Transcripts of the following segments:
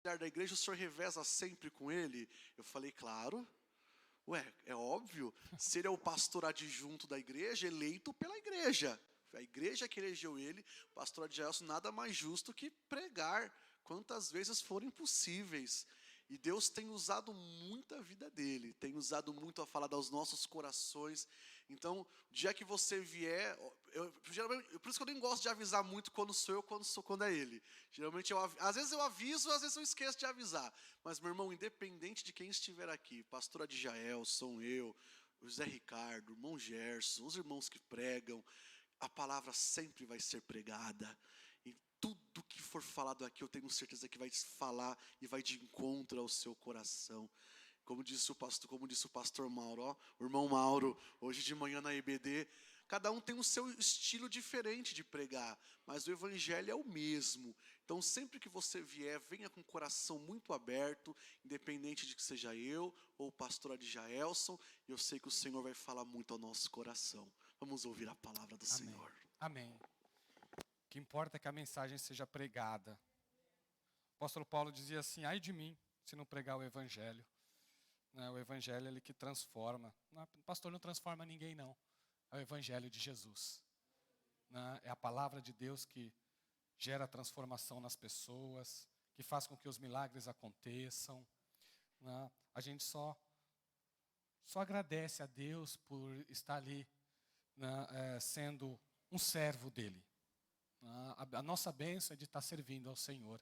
da igreja, o senhor reveza sempre com ele? Eu falei, claro. Ué, é óbvio. Se ele é o pastor adjunto da igreja, eleito pela igreja. A igreja que elegeu ele, o pastor Adjaelson, nada mais justo que pregar quantas vezes forem possíveis. E Deus tem usado muito a vida dele, tem usado muito a falar aos nossos corações. Então, o dia que você vier, geralmente, por isso que eu nem gosto de avisar muito quando sou eu, quando é ele. Geralmente, às vezes eu aviso, às vezes eu esqueço de avisar. Mas, meu irmão, independente de quem estiver aqui, pastor Adjaelson, eu, o José Ricardo, o irmão Gerson, os irmãos que pregam, a palavra sempre vai ser pregada. E tudo que for falado aqui, eu tenho certeza que vai falar e vai de encontro ao seu coração. Como disse o pastor Mauro, ó, o irmão Mauro, hoje de manhã na EBD, cada um tem o seu estilo diferente de pregar, mas o evangelho é o mesmo. Então, sempre que você vier, venha com o coração muito aberto, independente de que seja eu ou o pastor Adjaelson, e eu sei que o Senhor vai falar muito ao nosso coração. Vamos ouvir a palavra do Amém. Senhor. Amém. O que importa é que a mensagem seja pregada. O apóstolo Paulo dizia assim, ai de mim, se não pregar o evangelho. O evangelho é ele que transforma. O pastor não transforma ninguém, não. É o evangelho de Jesus. É a palavra de Deus que gera transformação nas pessoas, que faz com que os milagres aconteçam. A gente só agradece a Deus por estar ali, sendo um servo dele. A nossa bênção é de estar servindo ao Senhor.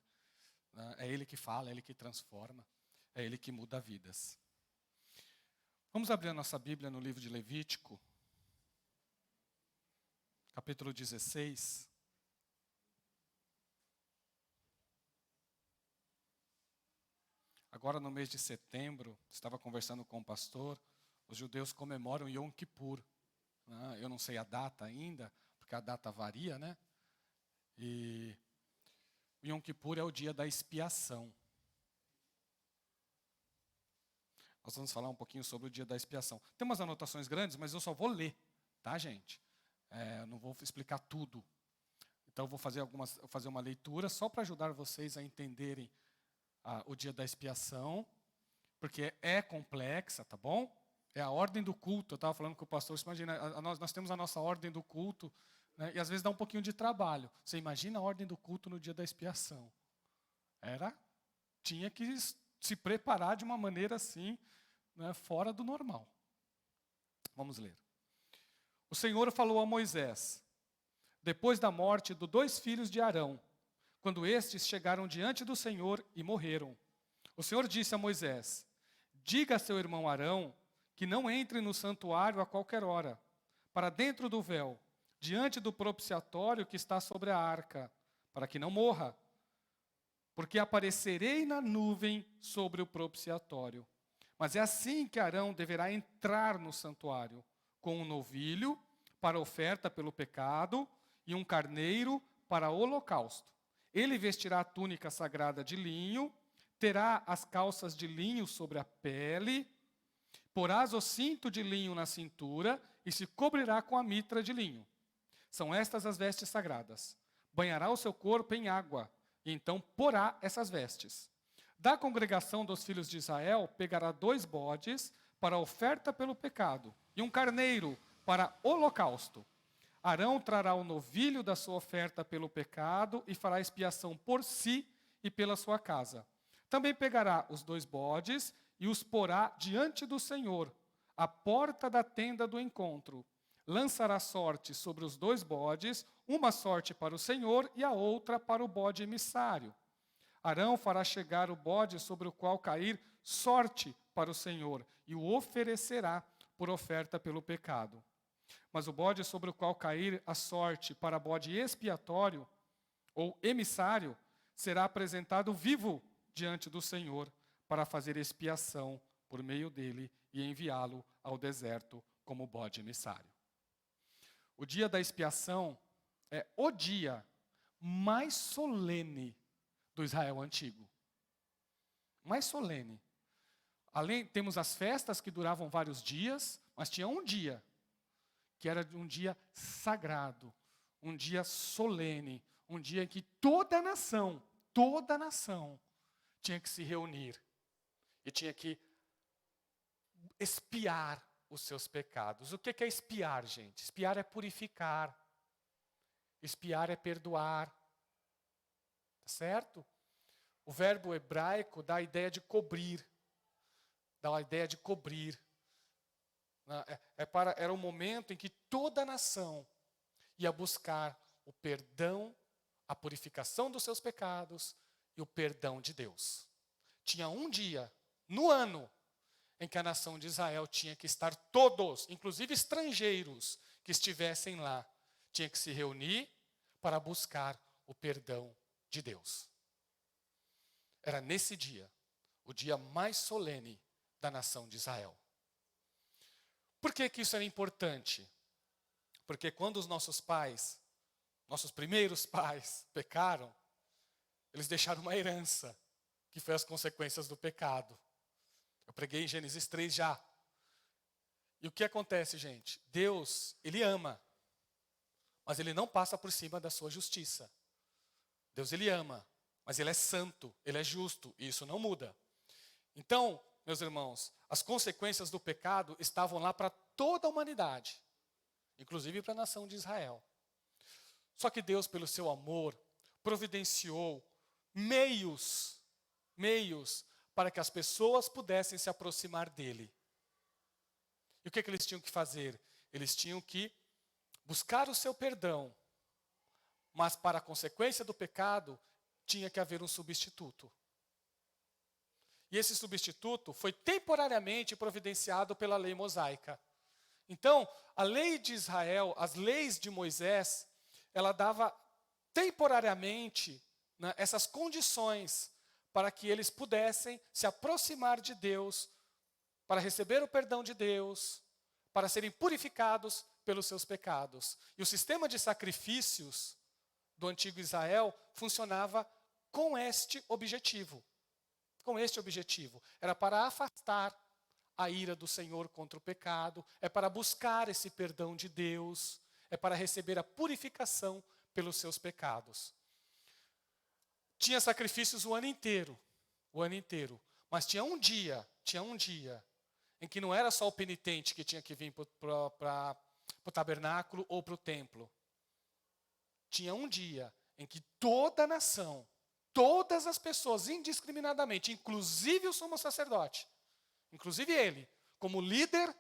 É Ele que fala, é Ele que transforma, é Ele que muda vidas. Vamos abrir a nossa Bíblia no livro de Levítico, capítulo 16. Agora no mês de setembro, estava conversando com o pastor, os judeus comemoram Yom Kippur. Eu não sei a data ainda, porque a data varia, né? E o Yom Kippur é o dia da expiação. Nós vamos falar um pouquinho sobre o dia da expiação. Tem umas anotações grandes, mas eu só vou ler, tá, gente? Não vou explicar tudo. Então, eu vou fazer uma leitura só para ajudar vocês a entenderem o dia da expiação, porque é complexa, tá bom? É a ordem do culto. Eu estava falando com o pastor, você imagina, nós temos a nossa ordem do culto, né, e às vezes dá um pouquinho de trabalho. Você imagina a ordem do culto no dia da expiação. Tinha que se preparar de uma maneira assim, né, fora do normal. Vamos ler. O Senhor falou a Moisés, depois da morte dos 2 filhos de Arão, quando estes chegaram diante do Senhor e morreram. O Senhor disse a Moisés, diga a seu irmão Arão que não entre no santuário a qualquer hora, para dentro do véu, diante do propiciatório que está sobre a arca, para que não morra. Porque aparecerei na nuvem sobre o propiciatório. Mas é assim que Arão deverá entrar no santuário, com um novilho para oferta pelo pecado e um carneiro para holocausto. Ele vestirá a túnica sagrada de linho, terá as calças de linho sobre a pele, porás o cinto de linho na cintura e se cobrirá com a mitra de linho. São estas as vestes sagradas. Banhará o seu corpo em água, e então porá essas vestes. Da congregação dos filhos de Israel, pegará 2 bodes para oferta pelo pecado, e um carneiro para holocausto. Arão trará o novilho da sua oferta pelo pecado, e fará expiação por si e pela sua casa. Também pegará os 2 bodes, e os porá diante do Senhor, à porta da tenda do encontro. Lançará sorte sobre os 2 bodes, uma sorte para o Senhor e a outra para o bode emissário. Arão fará chegar o bode sobre o qual cair sorte para o Senhor e o oferecerá por oferta pelo pecado. Mas o bode sobre o qual cair a sorte para bode expiatório ou emissário será apresentado vivo diante do Senhor para fazer expiação por meio dele e enviá-lo ao deserto como bode emissário. O dia da expiação é o dia mais solene do Israel antigo. Mais solene. Temos as festas que duravam vários dias, mas tinha um dia, que era um dia sagrado, um dia solene, um dia em que toda a nação tinha que se reunir e tinha que expiar os seus pecados. O que é expiar, gente? Expiar é purificar. Expiar é perdoar. Tá certo? O verbo hebraico dá a ideia de cobrir. Dá a ideia de cobrir. Era um momento em que toda a nação ia buscar o perdão, a purificação dos seus pecados e o perdão de Deus. Tinha um dia no ano em que a nação de Israel tinha que estar todos, inclusive estrangeiros que estivessem lá, tinha que se reunir para buscar o perdão de Deus. Era nesse dia, o dia mais solene da nação de Israel. Por que isso era importante? Porque quando os nossos pais, nossos primeiros pais, pecaram, eles deixaram uma herança, que foi as consequências do pecado. Eu preguei em Gênesis 3 já. E o que acontece, gente? Deus, Ele ama, mas Ele não passa por cima da sua justiça. Deus, Ele ama, mas Ele é santo, Ele é justo, e isso não muda. Então, meus irmãos, as consequências do pecado estavam lá para toda a humanidade, inclusive para a nação de Israel. Só que Deus, pelo seu amor, providenciou meios para que as pessoas pudessem se aproximar dele. E o que eles tinham que fazer? Eles tinham que buscar o seu perdão, mas para a consequência do pecado, tinha que haver um substituto. E esse substituto foi temporariamente providenciado pela lei mosaica. Então, a lei de Israel, as leis de Moisés, ela dava temporariamente, né, essas condições para que eles pudessem se aproximar de Deus, para receber o perdão de Deus, para serem purificados pelos seus pecados. E o sistema de sacrifícios do antigo Israel funcionava com este objetivo. Com este objetivo. Era para afastar a ira do Senhor contra o pecado, é para buscar esse perdão de Deus, é para receber a purificação pelos seus pecados. Tinha sacrifícios o ano inteiro, mas tinha um dia em que não era só o penitente que tinha que vir para o tabernáculo ou para o templo. Tinha um dia em que toda a nação, todas as pessoas, indiscriminadamente, inclusive o sumo sacerdote, inclusive ele, como líder,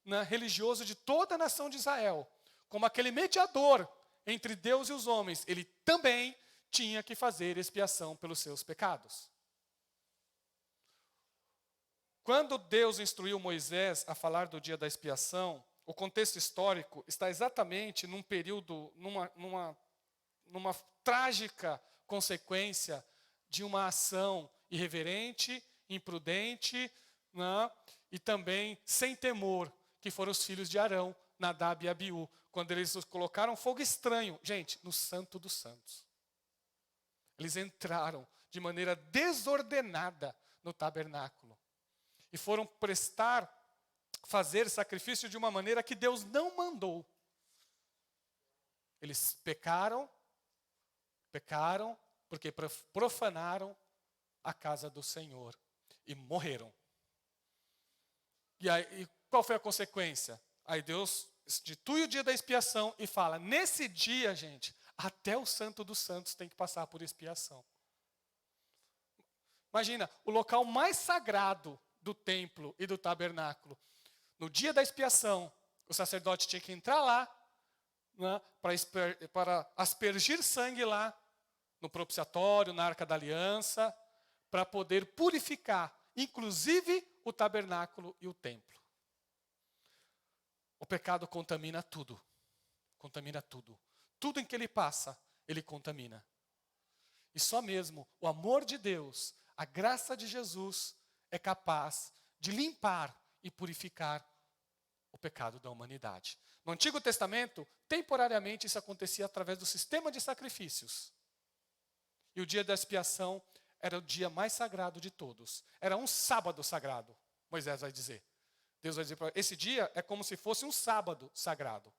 né, religioso de toda a nação de Israel, como aquele mediador entre Deus e os homens, ele também tinha que fazer expiação pelos seus pecados. Quando Deus instruiu Moisés a falar do dia da expiação, o contexto histórico está exatamente num período, numa trágica consequência de uma ação irreverente, imprudente, né, e também sem temor, que foram os filhos de Arão, Nadab e Abiú, quando eles colocaram fogo estranho, gente, no Santo dos Santos. Eles entraram de maneira desordenada no tabernáculo e foram fazer sacrifício de uma maneira que Deus não mandou. Eles pecaram porque profanaram a casa do Senhor e morreram. E aí, qual foi a consequência? Aí Deus institui o dia da expiação e fala, nesse dia, gente, até o Santo dos Santos tem que passar por expiação. Imagina, o local mais sagrado do templo e do tabernáculo. No dia da expiação, o sacerdote tinha que entrar lá, né, para aspergir sangue lá, no propiciatório, na Arca da Aliança, para poder purificar, inclusive, o tabernáculo e o templo. O pecado contamina tudo. Contamina tudo. Tudo em que ele passa, ele contamina. E só mesmo o amor de Deus, a graça de Jesus, é capaz de limpar e purificar o pecado da humanidade. No Antigo Testamento, temporariamente isso acontecia através do sistema de sacrifícios. E o dia da expiação era o dia mais sagrado de todos. Era um sábado sagrado, Moisés vai dizer. Deus vai dizer para esse dia é como se fosse um sábado sagrado.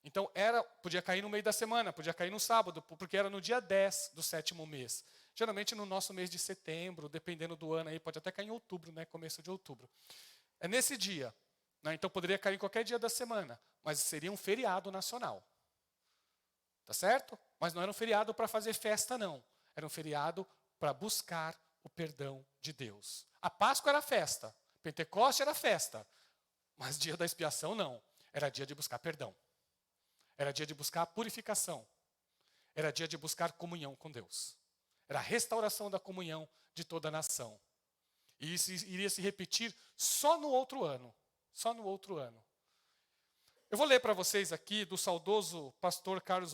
Então podia cair no meio da semana, podia cair no sábado, porque era no dia 10 do 7º mês. geralmente no nosso mês de setembro, dependendo do ano aí, pode até cair em outubro, né? Começo de outubro. É nesse dia, né? Então poderia cair em qualquer dia da semana, mas seria um feriado nacional. Tá certo? Mas não era um feriado para fazer festa, não. Era um feriado para buscar o perdão de Deus. A Páscoa era festa, Pentecoste era festa, mas dia da expiação não. Era dia de buscar perdão. Era dia de buscar purificação. Era dia de buscar comunhão com Deus. Era a restauração da comunhão de toda a nação. E isso iria se repetir só no outro ano. Só no outro ano. Eu vou ler para vocês aqui do saudoso pastor Carlos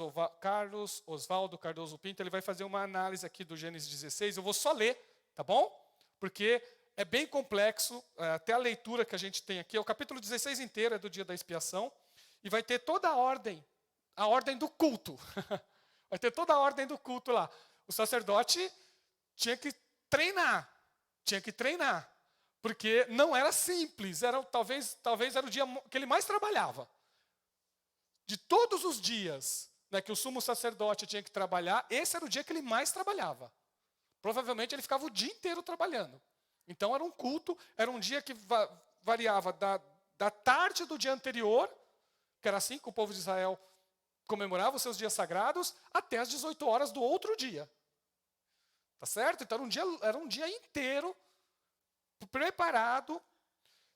Oswaldo Cardoso Pinto. Ele vai fazer uma análise aqui do Gênesis 16. Eu vou só ler, tá bom? Porque é bem complexo. Até a leitura que a gente tem aqui. O capítulo 16 inteiro é do dia da expiação. E vai ter toda a ordem do culto. Vai ter toda a ordem do culto lá. O sacerdote tinha que treinar. Porque não era simples. Talvez era o dia que ele mais trabalhava. De todos os dias, né, que o sumo sacerdote tinha que trabalhar, esse era o dia que ele mais trabalhava. Provavelmente ele ficava o dia inteiro trabalhando. Então era um culto, era um dia que variava da tarde do dia anterior, que era assim que o povo de Israel comemorava os seus dias sagrados, até as 18 horas do outro dia. Tá certo? Então era um dia inteiro preparado,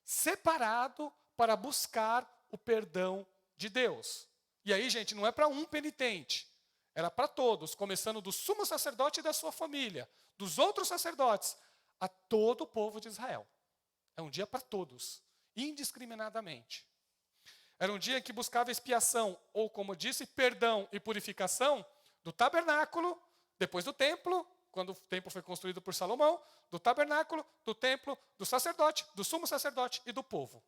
separado para buscar o perdão de Deus. E aí, gente, não é para um penitente. Era para todos, começando do sumo sacerdote e da sua família, dos outros sacerdotes, a todo o povo de Israel. É um dia para todos, indiscriminadamente. Era um dia em que buscava expiação, ou como disse, perdão e purificação do tabernáculo, depois do templo, quando o templo foi construído por Salomão, do tabernáculo, do templo, do sacerdote, do sumo sacerdote e do povo.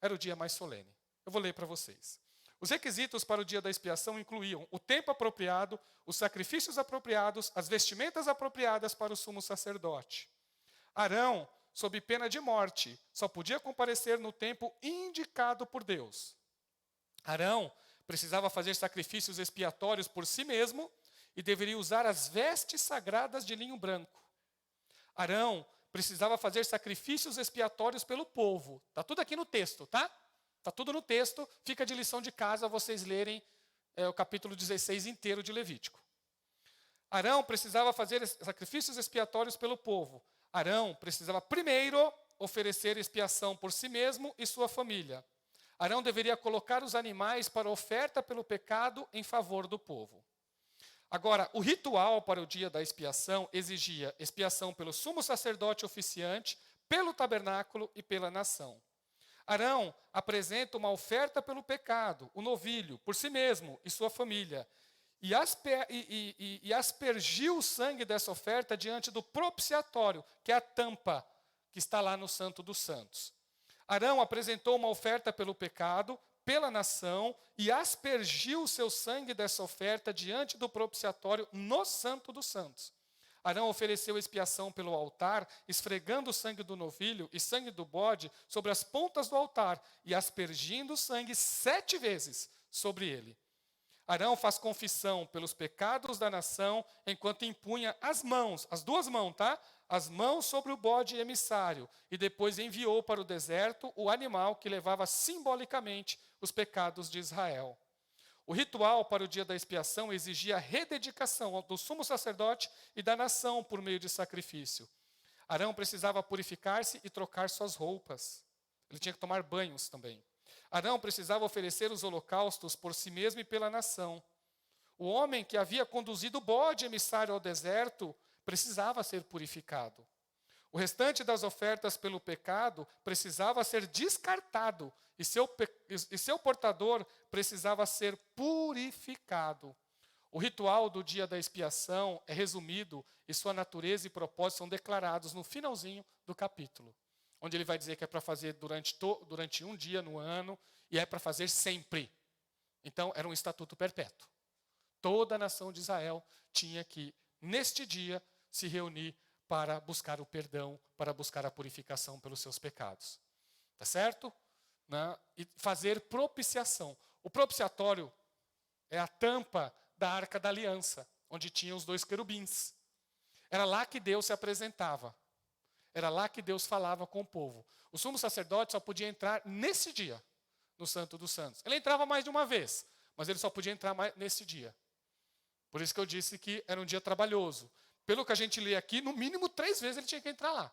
Era o dia mais solene. Eu vou ler para vocês. Os requisitos para o dia da expiação incluíam o tempo apropriado, os sacrifícios apropriados, as vestimentas apropriadas para o sumo sacerdote. Arão, sob pena de morte, só podia comparecer no tempo indicado por Deus. Arão precisava fazer sacrifícios expiatórios por si mesmo e deveria usar as vestes sagradas de linho branco. Arão precisava fazer sacrifícios expiatórios pelo povo. Está tudo aqui no texto, tá? Está tudo no texto, fica de lição de casa vocês lerem o capítulo 16 inteiro de Levítico. Arão precisava fazer sacrifícios expiatórios pelo povo. Arão precisava primeiro oferecer expiação por si mesmo e sua família. Arão deveria colocar os animais para oferta pelo pecado em favor do povo. Agora, o ritual para o dia da expiação exigia expiação pelo sumo sacerdote oficiante, pelo tabernáculo e pela nação. Arão apresenta uma oferta pelo pecado, o novilho, por si mesmo e sua família, e aspergiu o sangue dessa oferta diante do propiciatório, que é a tampa que está lá no Santo dos Santos. Arão apresentou uma oferta pelo pecado, pela nação, e aspergiu o seu sangue dessa oferta diante do propiciatório no Santo dos Santos. Arão ofereceu expiação pelo altar, esfregando o sangue do novilho e sangue do bode sobre as pontas do altar e aspergindo o sangue 7 vezes sobre ele. Arão faz confissão pelos pecados da nação enquanto impunha as mãos, as duas mãos, tá? As mãos sobre o bode emissário e depois enviou para o deserto o animal que levava simbolicamente os pecados de Israel. O ritual para o dia da expiação exigia a rededicação do sumo sacerdote e da nação por meio de sacrifício. Arão precisava purificar-se e trocar suas roupas. Ele tinha que tomar banhos também. Arão precisava oferecer os holocaustos por si mesmo e pela nação. O homem que havia conduzido o bode emissário ao deserto precisava ser purificado. O restante das ofertas pelo pecado precisava ser descartado e seu portador precisava ser purificado. O ritual do dia da expiação é resumido e sua natureza e propósito são declarados no finalzinho do capítulo, onde ele vai dizer que é para fazer durante um dia no ano e é para fazer sempre. Então, era um estatuto perpétuo. Toda a nação de Israel tinha que, neste dia, se reunir para buscar o perdão, para buscar a purificação pelos seus pecados. Tá certo? Né? E fazer propiciação. O propiciatório é a tampa da Arca da Aliança, onde tinha os 2 querubins. Era lá que Deus se apresentava. Era lá que Deus falava com o povo. O sumo sacerdote só podia entrar nesse dia, no Santo dos Santos. Ele entrava mais de uma vez, mas ele só podia entrar nesse dia. Por isso que eu disse que era um dia trabalhoso. Pelo que a gente lê aqui, no mínimo 3 vezes ele tinha que entrar lá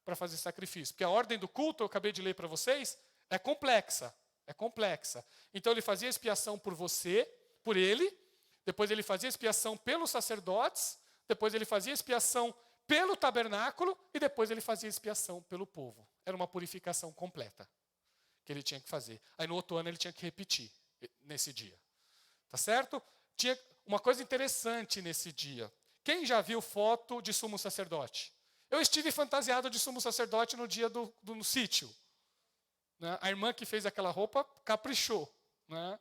para fazer sacrifício. Porque a ordem do culto, eu acabei de ler para vocês, é complexa. É complexa. Então ele fazia expiação por você, por ele, depois ele fazia expiação pelos sacerdotes, depois ele fazia expiação pelo tabernáculo e depois ele fazia expiação pelo povo. Era uma purificação completa que ele tinha que fazer. Aí no outro ano ele tinha que repetir nesse dia. Tá certo? Tinha uma coisa interessante nesse dia. Quem já viu foto de sumo sacerdote? Eu estive fantasiado de sumo sacerdote no dia no sítio. Né? A irmã que fez aquela roupa caprichou. Né?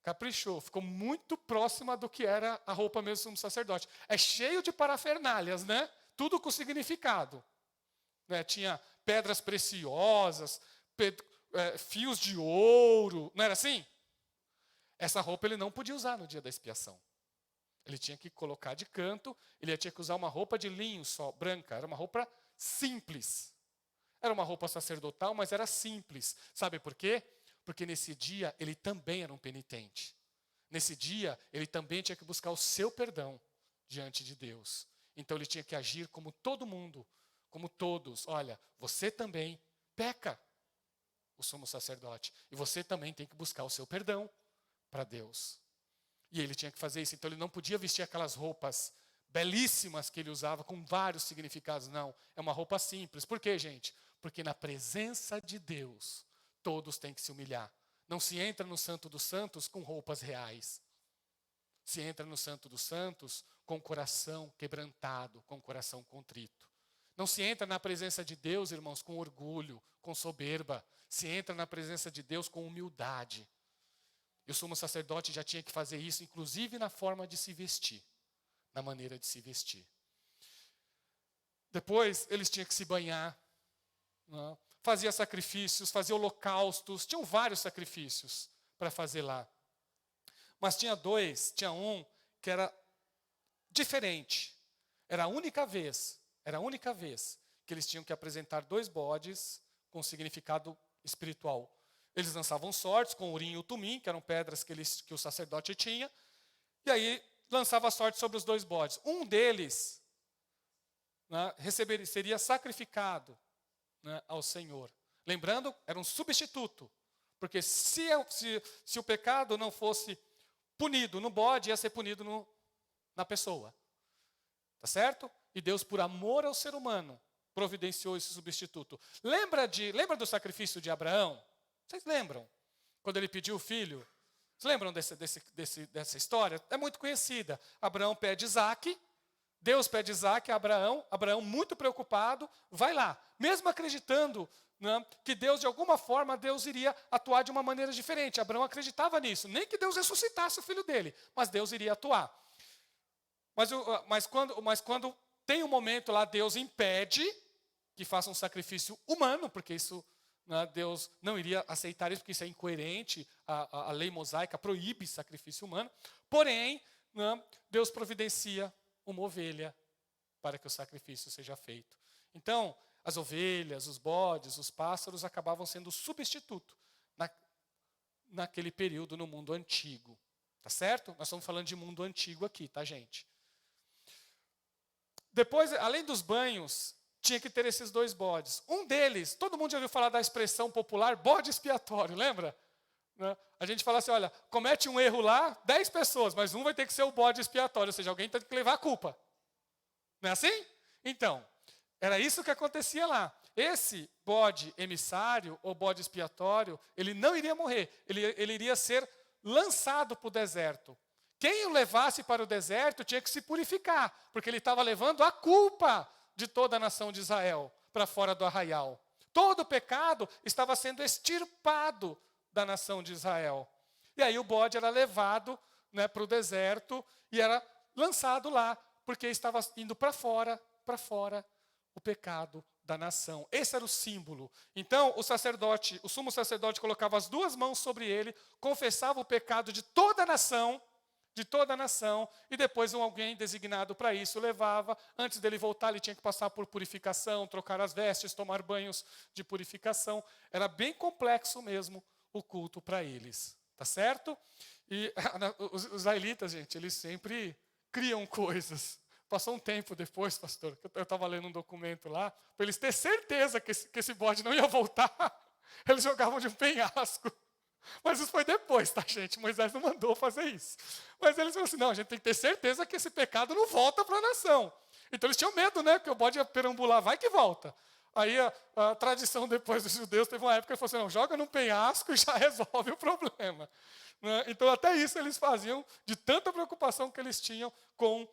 Caprichou. Ficou muito próxima do que era a roupa mesmo do sumo sacerdote. É cheio de parafernálias, né? Tudo com significado. Né? Tinha pedras preciosas, fios de ouro. Não era assim? Essa roupa ele não podia usar no dia da expiação. Ele tinha que colocar de canto, ele tinha que usar uma roupa de linho só, branca. Era uma roupa simples. Era uma roupa sacerdotal, mas era simples. Sabe por quê? Porque nesse dia ele também era um penitente. Nesse dia ele também tinha que buscar o seu perdão diante de Deus. Então ele tinha que agir como todo mundo, como todos. Olha, você também peca, o sumo sacerdote. E você também tem que buscar o seu perdão para Deus. E ele tinha que fazer isso. Então ele não podia vestir aquelas roupas belíssimas que ele usava com vários significados. Não, é uma roupa simples. Por quê, gente? Porque na presença de Deus, todos têm que se humilhar. Não se entra no Santo dos Santos com roupas reais. Se entra no Santo dos Santos com o coração quebrantado, com o coração contrito. Não se entra na presença de Deus, irmãos, com orgulho, com soberba. Se entra na presença de Deus com humildade. E o sumo sacerdote já tinha que fazer isso, inclusive na forma de se vestir, na maneira de se vestir. Depois, eles tinham que se banhar, né? Fazia sacrifícios, fazia holocaustos, tinham vários sacrifícios para fazer lá. Mas tinha um que era diferente. Era a única vez que eles tinham que apresentar 2 bodes com significado espiritual. Eles lançavam sortes com o urim e o tumim, que eram pedras que o sacerdote tinha, e aí lançava sorte sobre os 2 bodes. Um deles, né, seria sacrificado, né, ao Senhor. Lembrando, era um substituto, porque se o pecado não fosse punido no bode, ia ser punido na pessoa. Tá certo? E Deus, por amor ao ser humano, providenciou esse substituto. Lembra do sacrifício de Abraão? Vocês lembram? Quando ele pediu o filho? Vocês lembram dessa história? É muito conhecida. Abraão pede Isaque, Deus pede Isaque a Abraão. Abraão, muito preocupado, vai lá. Mesmo acreditando, né, que Deus, de alguma forma, Deus iria atuar de uma maneira diferente. Abraão acreditava nisso. Nem que Deus ressuscitasse o filho dele, mas Deus iria atuar. Mas quando tem um momento lá, Deus impede que faça um sacrifício humano, porque isso... Deus não iria aceitar isso, porque isso é incoerente, a lei mosaica proíbe sacrifício humano. Porém, Deus providencia uma ovelha para que o sacrifício seja feito. Então, as ovelhas, os bodes, os pássaros acabavam sendo substituto naquele período no mundo antigo. Tá certo? Nós estamos falando de mundo antigo aqui, tá, gente? Depois, além dos banhos, tinha que ter esses 2 bodes. Um deles, todo mundo já ouviu falar da expressão popular bode expiatório, lembra? Né? A gente fala assim, olha, comete um erro lá, 10 pessoas, mas um vai ter que ser o bode expiatório, ou seja, alguém tem que levar a culpa. Não é assim? Então, era isso que acontecia lá. Esse bode emissário, ou bode expiatório, ele não iria morrer, ele iria ser lançado para o deserto. Quem o levasse para o deserto tinha que se purificar, porque ele estava levando a culpa de toda a nação de Israel para fora do arraial. Todo o pecado estava sendo extirpado da nação de Israel. E aí o bode era levado, né, para o deserto e era lançado lá, porque estava indo para fora o pecado da nação. Esse era o símbolo. Então o sumo sacerdote colocava as 2 mãos sobre ele, confessava o pecado de toda a nação de toda a nação, e depois alguém designado para isso levava. Antes dele voltar, ele tinha que passar por purificação, trocar as vestes, tomar banhos de purificação. Era bem complexo mesmo o culto para eles, tá certo? E os israelitas, gente, eles sempre criam coisas. Passou um tempo depois, pastor, que eu estava lendo um documento lá, para eles ter certeza que esse bode não ia voltar, eles jogavam de um penhasco. Mas isso foi depois, tá, gente? Moisés não mandou fazer isso. Mas eles falaram assim, não, a gente tem que ter certeza que esse pecado não volta para a nação. Então eles tinham medo, né? Que o bode ia perambular, vai que volta. Aí a tradição depois dos judeus teve uma época que falou assim, não, joga num penhasco e já resolve o problema. Né? Então até isso eles faziam de tanta preocupação que eles tinham com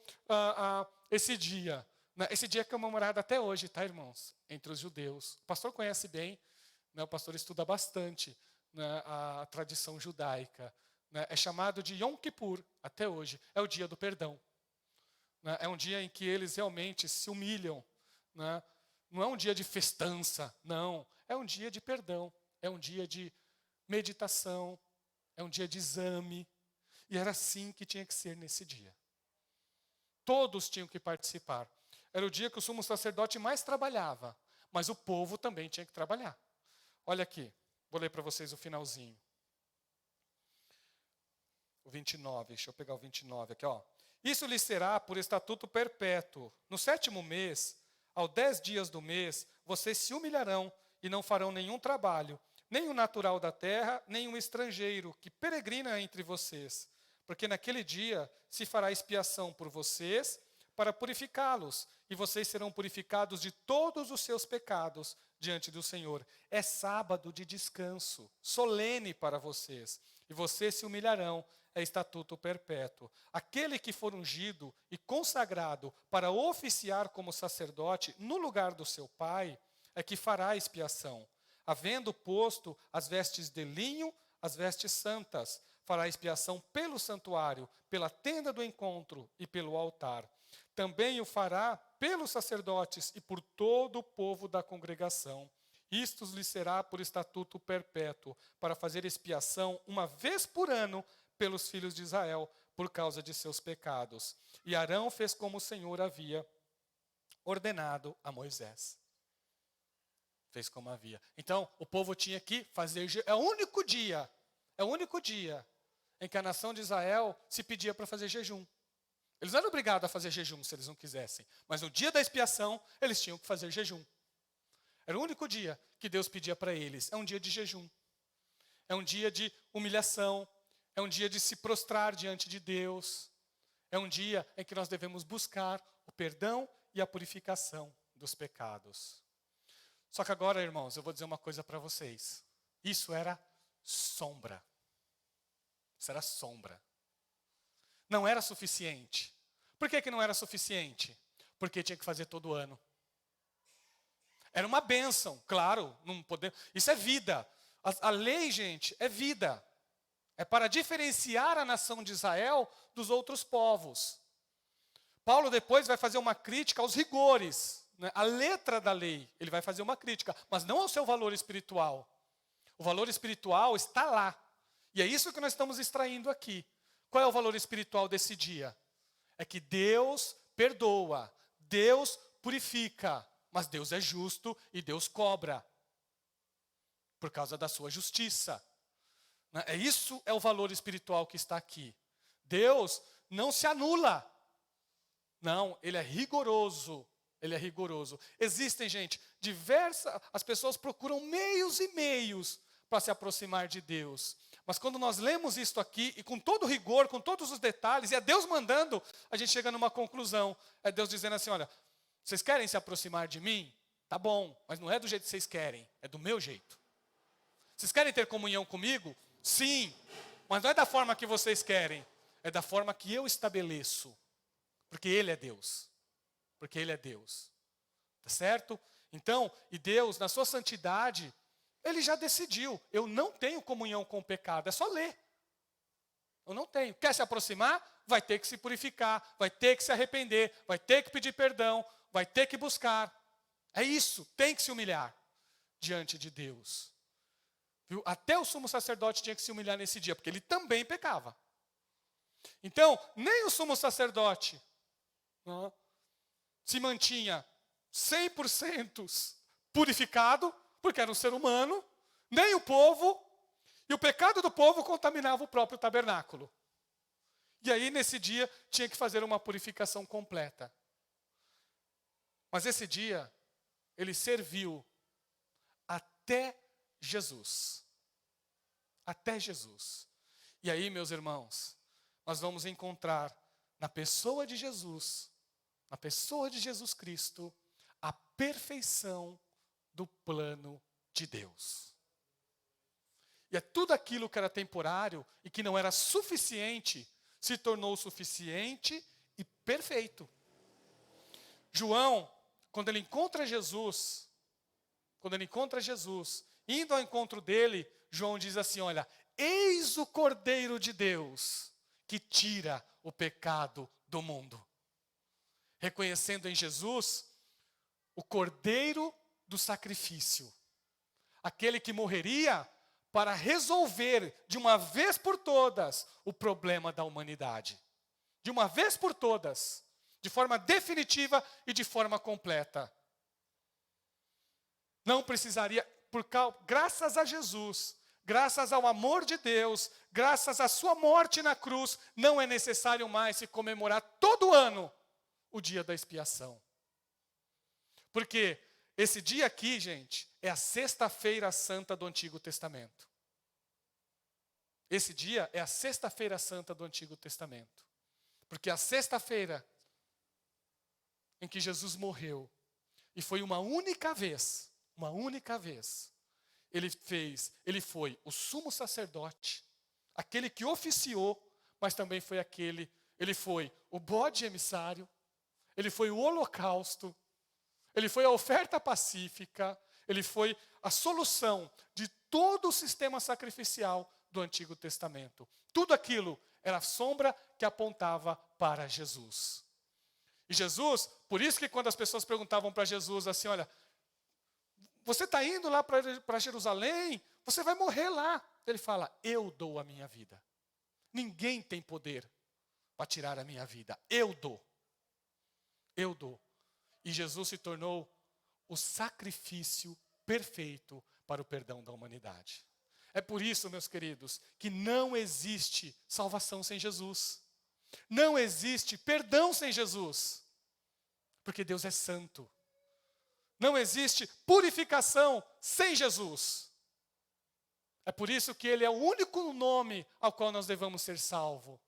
esse dia. Né? Esse dia é comemorado até hoje, tá, irmãos? Entre os judeus. O pastor conhece bem, né? O pastor estuda bastante, né, a tradição judaica. Né? É chamado de Yom Kippur, até hoje. É o dia do perdão. Né? É um dia em que eles realmente se humilham. Né? Não é um dia de festança, não. É um dia de perdão. É um dia de meditação. É um dia de exame. E era assim que tinha que ser nesse dia. Todos tinham que participar. Era o dia que o sumo sacerdote mais trabalhava. Mas o povo também tinha que trabalhar. Olha aqui. Vou ler para vocês o finalzinho. O 29, deixa eu pegar o 29 aqui, ó. Isso lhes será por estatuto perpétuo. No 7º mês, aos 10 dias do mês, vocês se humilharão e não farão nenhum trabalho, nem o natural da terra, nem o estrangeiro que peregrina entre vocês. Porque naquele dia se fará expiação por vocês para purificá-los, e vocês serão purificados de todos os seus pecados diante do Senhor. É sábado de descanso, solene para vocês, e vocês se humilharão, é estatuto perpétuo. Aquele que for ungido e consagrado para oficiar como sacerdote no lugar do seu pai, é que fará expiação. Havendo posto as vestes de linho, as vestes santas, fará expiação pelo santuário, pela tenda do encontro e pelo altar. Também o fará pelos sacerdotes e por todo o povo da congregação. Isto lhe será por estatuto perpétuo, para fazer expiação uma vez por ano pelos filhos de Israel, por causa de seus pecados. E Arão fez como o Senhor havia ordenado a Moisés. Fez como havia. Então, o povo tinha que fazer... É o único dia em que a nação de Israel se pedia para fazer jejum. Eles não eram obrigados a fazer jejum se eles não quisessem. Mas no dia da expiação, eles tinham que fazer jejum. Era o único dia que Deus pedia para eles. É um dia de jejum. É um dia de humilhação. É um dia de se prostrar diante de Deus. É um dia em que nós devemos buscar o perdão e a purificação dos pecados. Só que agora, irmãos, eu vou dizer uma coisa para vocês. Isso era sombra. Isso era sombra. Não era suficiente. Por que não era suficiente? Porque tinha que fazer todo ano. Era uma bênção, claro. Não podemos, isso é vida. A lei, gente, é vida. É para diferenciar a nação de Israel dos outros povos. Paulo depois vai fazer uma crítica aos rigores. Né? A letra da lei, ele vai fazer uma crítica, mas não ao seu valor espiritual. O valor espiritual está lá. E é isso que nós estamos extraindo aqui. Qual é o valor espiritual desse dia? É que Deus perdoa, Deus purifica, mas Deus é justo e Deus cobra, por causa da sua justiça. Isso é o valor espiritual que está aqui. Deus não se anula. Não, Ele é rigoroso. Ele é rigoroso. Existem, gente, as pessoas procuram meios e meios para se aproximar de Deus. Mas quando nós lemos isto aqui, e com todo rigor, com todos os detalhes, e é Deus mandando, a gente chega numa conclusão. É Deus dizendo assim, olha, vocês querem se aproximar de mim? Tá bom, mas não é do jeito que vocês querem, é do meu jeito. Vocês querem ter comunhão comigo? Sim, mas não é da forma que vocês querem, é da forma que eu estabeleço. Porque Ele é Deus. Porque Ele é Deus. Tá certo? Então, e Deus, na sua santidade, Ele já decidiu. Eu não tenho comunhão com o pecado. É só ler. Eu não tenho. Quer se aproximar? Vai ter que se purificar. Vai ter que se arrepender. Vai ter que pedir perdão. Vai ter que buscar. É isso. Tem que se humilhar diante de Deus. Viu? Até o sumo sacerdote tinha que se humilhar nesse dia, porque ele também pecava. Então, nem o sumo sacerdote se mantinha 100% purificado, porque era um ser humano, nem o povo, e o pecado do povo contaminava o próprio tabernáculo. E aí, nesse dia, tinha que fazer uma purificação completa. Mas esse dia, ele serviu até Jesus. Até Jesus. E aí, meus irmãos, nós vamos encontrar na pessoa de Jesus Cristo, a perfeição do plano de Deus. E é tudo aquilo que era temporário e que não era suficiente, se tornou suficiente e perfeito. João, quando ele encontra Jesus, indo ao encontro dele, João diz assim, olha, eis o Cordeiro de Deus que tira o pecado do mundo. Reconhecendo em Jesus o Cordeiro do sacrifício. Aquele que morreria para resolver de uma vez por todas o problema da humanidade. De uma vez por todas, de forma definitiva e de forma completa. Não precisaria, graças a Jesus, graças ao amor de Deus, graças à sua morte na cruz, não é necessário mais se comemorar todo ano o dia da expiação. Porque esse dia aqui, gente, é a sexta-feira santa do Antigo Testamento. Esse dia é a sexta-feira santa do Antigo Testamento. Porque a sexta-feira em que Jesus morreu, e foi uma única vez, ele foi o sumo sacerdote, aquele que oficiou, mas também foi ele foi o bode emissário, ele foi o holocausto, ele foi a oferta pacífica, ele foi a solução de todo o sistema sacrificial do Antigo Testamento. Tudo aquilo era a sombra que apontava para Jesus. E Jesus, por isso que quando as pessoas perguntavam para Jesus assim, olha, você está indo lá para Jerusalém, você vai morrer lá. Ele fala, eu dou a minha vida. Ninguém tem poder para tirar a minha vida. Eu dou. Eu dou. E Jesus se tornou o sacrifício perfeito para o perdão da humanidade. É por isso, meus queridos, que não existe salvação sem Jesus. Não existe perdão sem Jesus. Porque Deus é santo. Não existe purificação sem Jesus. É por isso que Ele é o único nome ao qual nós devemos ser salvos.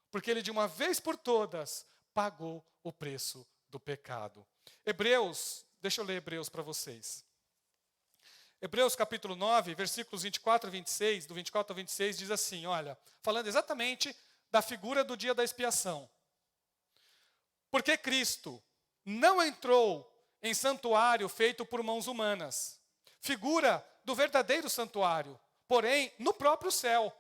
Porque Ele, de uma vez por todas, pagou o preço do pecado. Hebreus, deixa eu ler Hebreus para vocês. Hebreus capítulo 9, versículos 24 e 26, do 24 ao 26, diz assim, olha, falando exatamente da figura do dia da expiação. Porque Cristo não entrou em santuário feito por mãos humanas, figura do verdadeiro santuário, porém no próprio céu,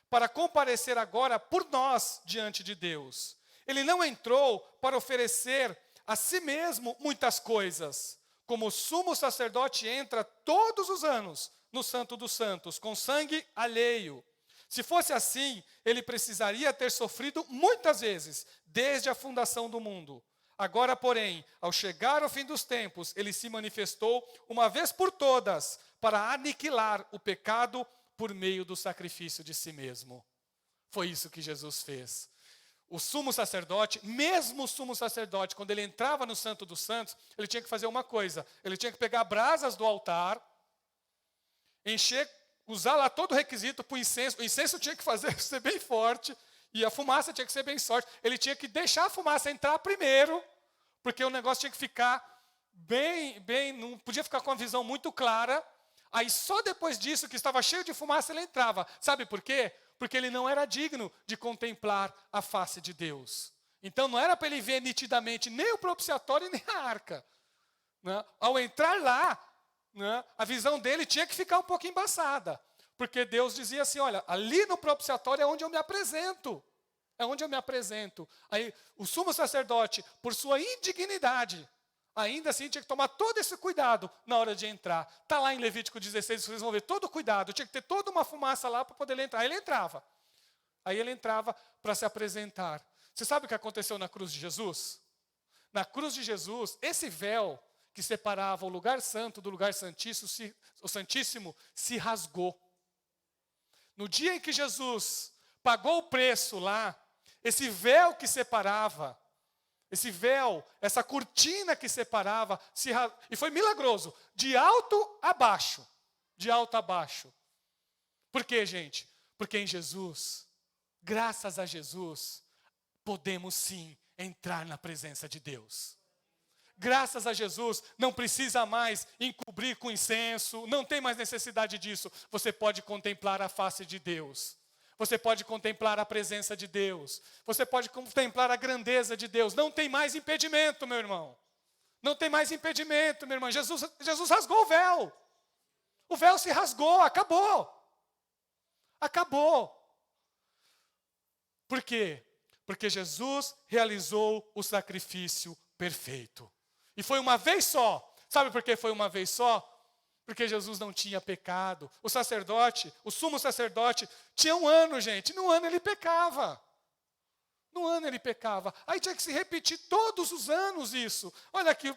para comparecer agora por nós diante de Deus. Ele não entrou para oferecer a si mesmo muitas coisas, como o sumo sacerdote entra todos os anos no Santo dos Santos, com sangue alheio. Se fosse assim, ele precisaria ter sofrido muitas vezes, desde a fundação do mundo. Agora, porém, ao chegar ao fim dos tempos, ele se manifestou uma vez por todas, para aniquilar o pecado por meio do sacrifício de si mesmo. Foi isso que Jesus fez. O sumo sacerdote, mesmo o sumo sacerdote, quando ele entrava no Santo dos Santos, ele tinha que fazer uma coisa. Ele tinha que pegar brasas do altar, encher, usar lá todo o requisito para o incenso. O incenso tinha que ser bem forte, e a fumaça tinha que ser bem forte. Ele tinha que deixar a fumaça entrar primeiro, porque o negócio tinha que ficar bem, não podia ficar com uma visão muito clara. Aí só depois disso, que estava cheio de fumaça, ele entrava. Sabe por quê? Porque ele não era digno de contemplar a face de Deus. Então não era para ele ver nitidamente nem o propiciatório nem a arca. Né? Ao entrar lá, né, a visão dele tinha que ficar um pouco embaçada. Porque Deus dizia assim, olha, ali no propiciatório é onde eu me apresento. É onde eu me apresento. Aí o sumo sacerdote, por sua indignidade, ainda assim tinha que tomar todo esse cuidado na hora de entrar. Está lá em Levítico 16, vocês vão ver todo o cuidado. Tinha que ter toda uma fumaça lá para poder ele entrar. Ele entrava. Aí ele entrava para se apresentar. Você sabe o que aconteceu na cruz de Jesus? Na cruz de Jesus, esse véu que separava o lugar santo do lugar santíssimo se rasgou. No dia em que Jesus pagou o preço lá, esse véu que separava, esse véu, essa cortina que separava, e foi milagroso, de alto a baixo. De alto a baixo. Por quê, gente? Porque em Jesus, graças a Jesus, podemos sim entrar na presença de Deus. Graças a Jesus, não precisa mais encobrir com incenso, não tem mais necessidade disso. Você pode contemplar a face de Deus. Você pode contemplar a presença de Deus. Você pode contemplar a grandeza de Deus. Não tem mais impedimento, meu irmão. Não tem mais impedimento, meu irmão. Jesus rasgou o véu. O véu se rasgou, acabou. Acabou. Por quê? Porque Jesus realizou o sacrifício perfeito. E foi uma vez só. Sabe por que foi uma vez só? Porque Jesus não tinha pecado. O sacerdote, o sumo sacerdote, tinha um ano, gente. No ano ele pecava. No ano ele pecava. Aí tinha que se repetir todos os anos isso. Olha aqui,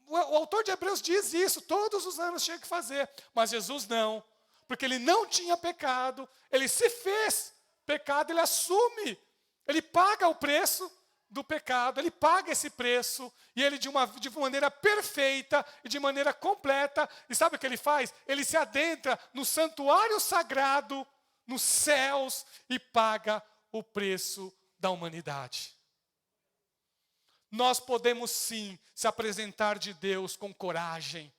o autor de Hebreus diz isso. Todos os anos tinha que fazer. Mas Jesus não. Porque ele não tinha pecado. Ele se fez pecado, ele assume. Ele paga o preço do pecado, ele paga esse preço, e ele de maneira perfeita e de maneira completa, e sabe o que ele faz? Ele se adentra no santuário sagrado, nos céus, e paga o preço da humanidade. Nós podemos sim se apresentar de Deus com coragem,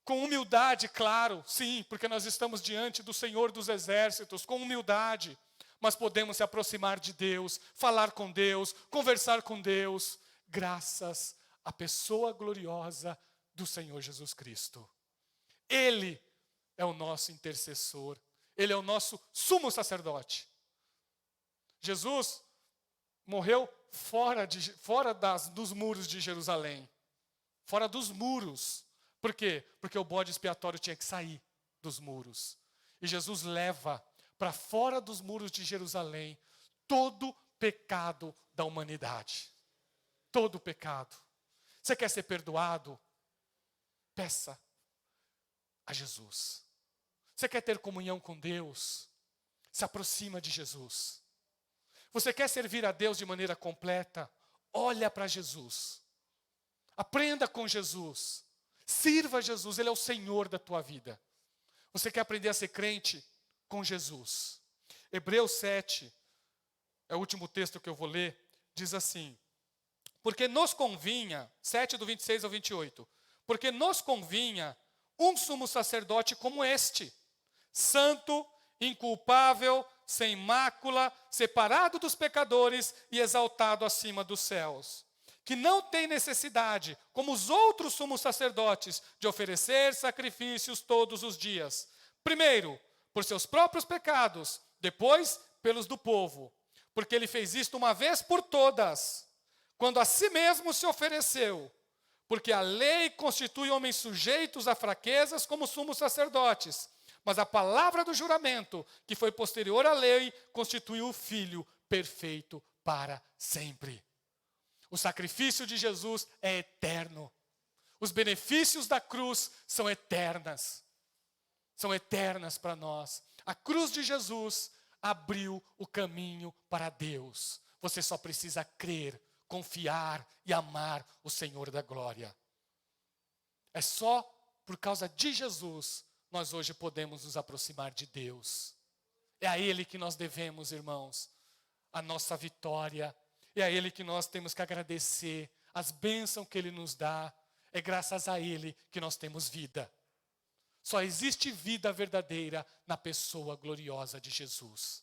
com humildade, claro, sim, porque nós estamos diante do Senhor dos Exércitos, com humildade. Mas podemos se aproximar de Deus, falar com Deus, conversar com Deus, graças à pessoa gloriosa do Senhor Jesus Cristo. Ele é o nosso intercessor, Ele é o nosso sumo sacerdote. Jesus morreu fora dos muros de Jerusalém, fora dos muros. Por quê? Porque o bode expiatório tinha que sair dos muros. E Jesus leva para fora dos muros de Jerusalém todo pecado da humanidade. Todo pecado. Você quer ser perdoado? Peça a Jesus. Você quer ter comunhão com Deus? Se aproxima de Jesus. Você quer servir a Deus de maneira completa? Olha para Jesus. Aprenda com Jesus. Sirva a Jesus, Ele é o Senhor da tua vida. Você quer aprender a ser crente? Com Jesus. Hebreus 7, é o último texto que eu vou ler, diz assim: porque nos convinha, 7 do 26 ao 28, porque nos convinha um sumo sacerdote como este, santo, inculpável, sem mácula, separado dos pecadores e exaltado acima dos céus, que não tem necessidade, como os outros sumos sacerdotes, de oferecer sacrifícios todos os dias. Primeiro, por seus próprios pecados, depois pelos do povo. Porque ele fez isto uma vez por todas, quando a si mesmo se ofereceu. Porque a lei constitui homens sujeitos a fraquezas como sumos sacerdotes. Mas a palavra do juramento, que foi posterior à lei, constituiu o Filho perfeito para sempre. O sacrifício de Jesus é eterno. Os benefícios da cruz são eternas. São eternas para nós. A cruz de Jesus abriu o caminho para Deus. Você só precisa crer, confiar e amar o Senhor da glória. É só por causa de Jesus nós hoje podemos nos aproximar de Deus. É a Ele que nós devemos, irmãos, a nossa vitória. É a Ele que nós temos que agradecer as bênçãos que Ele nos dá. É graças a Ele que nós temos vida. Só existe vida verdadeira na pessoa gloriosa de Jesus.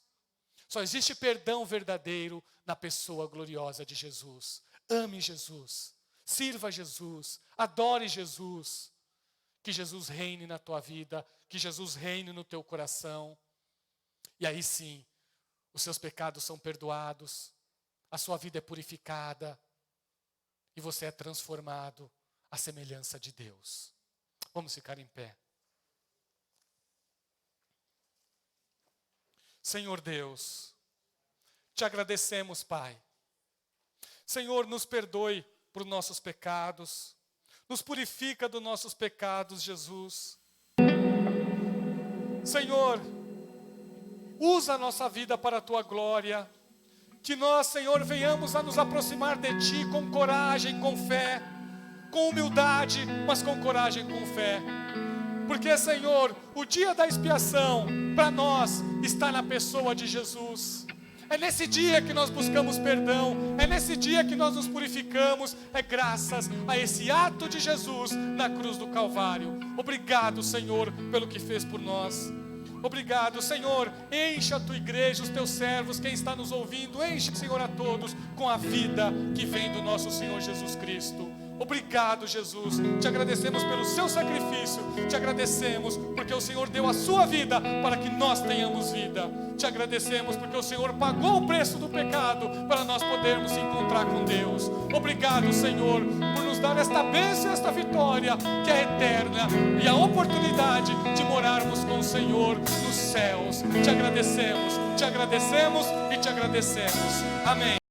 Só existe perdão verdadeiro na pessoa gloriosa de Jesus. Ame Jesus, sirva Jesus, adore Jesus. Que Jesus reine na tua vida, que Jesus reine no teu coração. E aí sim, os seus pecados são perdoados, a sua vida é purificada e você é transformado à semelhança de Deus. Vamos ficar em pé. Senhor Deus, te agradecemos, Pai. Senhor, nos perdoe por nossos pecados, nos purifica dos nossos pecados, Jesus. Senhor, usa a nossa vida para a Tua glória, que nós, Senhor, venhamos a nos aproximar de Ti com coragem, com fé, com humildade, mas com coragem, com fé. Porque, Senhor, o dia da expiação, para nós, está na pessoa de Jesus. É nesse dia que nós buscamos perdão, é nesse dia que nós nos purificamos, é graças a esse ato de Jesus na cruz do Calvário. Obrigado, Senhor, pelo que fez por nós. Obrigado, Senhor, enche a Tua igreja, os Teus servos, quem está nos ouvindo, enche, Senhor, a todos com a vida que vem do nosso Senhor Jesus Cristo. Obrigado, Jesus, te agradecemos pelo seu sacrifício, te agradecemos porque o Senhor deu a sua vida para que nós tenhamos vida. Te agradecemos porque o Senhor pagou o preço do pecado para nós podermos se encontrar com Deus. Obrigado, Senhor, por nos dar esta bênção, esta vitória que é eterna e a oportunidade de morarmos com o Senhor nos céus. Te agradecemos e te agradecemos. Amém.